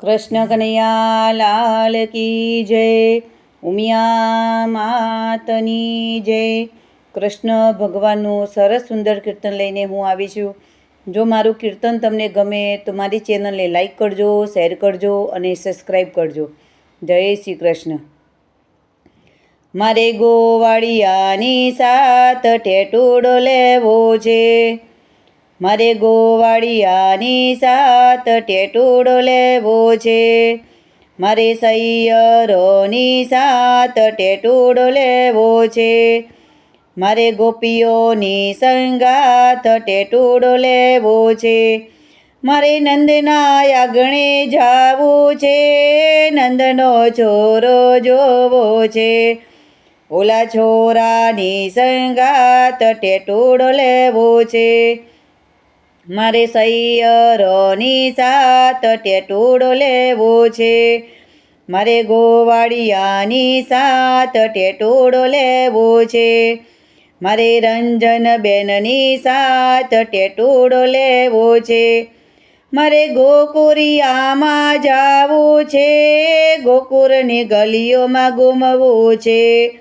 કૃષ્ણ કનૈયા લાલ કી જય. ઉમિયા માતની જય. કૃષ્ણ ભગવાનનું સરસ સુંદર કીર્તન લઈને હું આવી છું. જો મારું કીર્તન તમને ગમે તો મારી ચેનલને લાઈક કરજો, શેર કરજો અને સબસ્ક્રાઈબ કરજો. જય શ્રી કૃષ્ણ. મારે ગોવાળિયાની સાત ટેટુડો લેવો છે. મારે ગોવાળિયાની સાત ટેટુડો લેવો છે. મારે સૈયરોની સાત ટેટુડો લેવો છે. મારે ગોપીઓની સંગાત ટેટુડો લેવો છે. મારે નંદના યાગણે જાવું છે. નંદનો છોરો જોવો છે. ઓલા છોરાની સંગાત ટેટુડો લેવો છે. મારે સૈયરોની સાત ટેટુડો લેવો છે. મારે ગોવાળિયાની સાત ટેટુડો લેવો છે. મારે રંજનબેનની સાત ટેટુડો લેવો છે. મારે ગોકુરિયામાં જાવું છે. ગોકુળની ગલીઓમાં ઘૂમવું છે.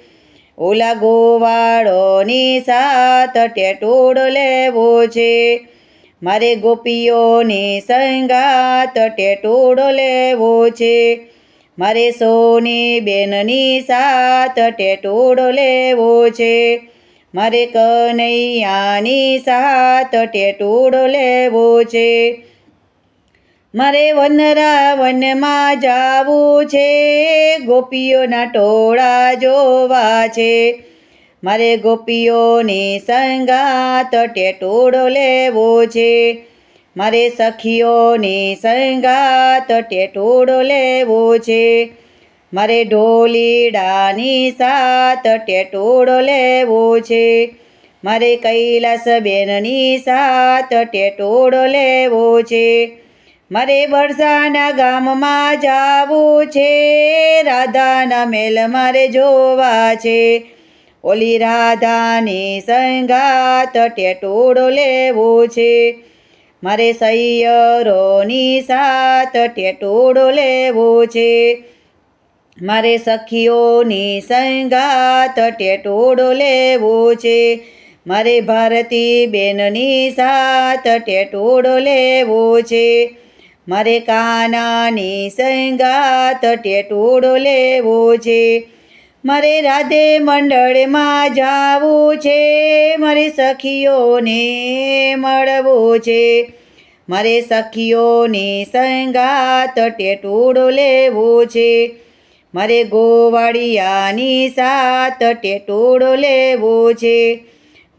ઓલા ગોવાળોની સાત ટેટુડો લેવો છે. મારે ગોપીઓની સંગાત ટેટુડો લેવો છે. મારે સોની બેનની સાત ટેટુડો લેવો છે. મારે કનૈયાની સાત ટેટુડો લેવો છે. મારે વનરાવનમાં જાવું છે. ગોપીઓના ટોળા જોવા છે. મારે ગોપીઓની સંગાત ટેટુડો લેવો છે. મારે સખીઓની સંગાત ટેટુડો લેવો છે. મારે ઢોલીડાની સાત ટેટુડો લેવો છે. મારે કૈલાસબેનની સાત ટેટુડો લેવો છે. મારે બરસાના ગામમાં જાવું છે. રાધાના મેલ મારે જોવા છે. ઓલી રાધાની સંગાત ટેટુડો લેવો છે. મારે સૈયરોની સાત ટેટુડો લેવો છે. મારે સખીઓની સંગાત ટેટુડો લેવો છે. મારે ભારતી બેનની સાત ટેટુડો લેવો છે. મારે કાનાની સંગાત ટેટુડો લેવો છે. મારે રાધે મંડળમાં જાવું છે. મારે સખીઓને મળવું છે. મારે સખીઓની સંગાત ટેટુડો લેવો છે. મારે ગોવાળિયાની સાત ટેટુડો લેવો છે.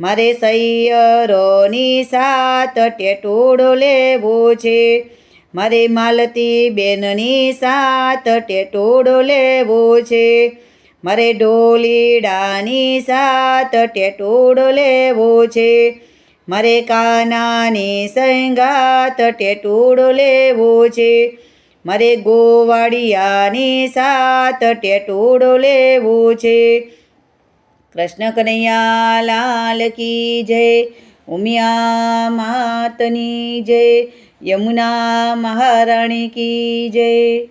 મારે સૈયરોની સાત ટેટુડો લેવો છે. મારે માલતી બેનની સાત ટેટુડો લેવો છે. મારે ઢોલીડાની સાત ટેટુડો લેવો છે. મારે કાનાની સંગાત ટેટુડો લેવો છે. મારે ગોવાળિયાની સાત ટેટુડો લેવો છે. કૃષ્ણ કનૈયા લાલ કી જય. ઉમિયા માતની જય. યમુના મહારાણી કી જય.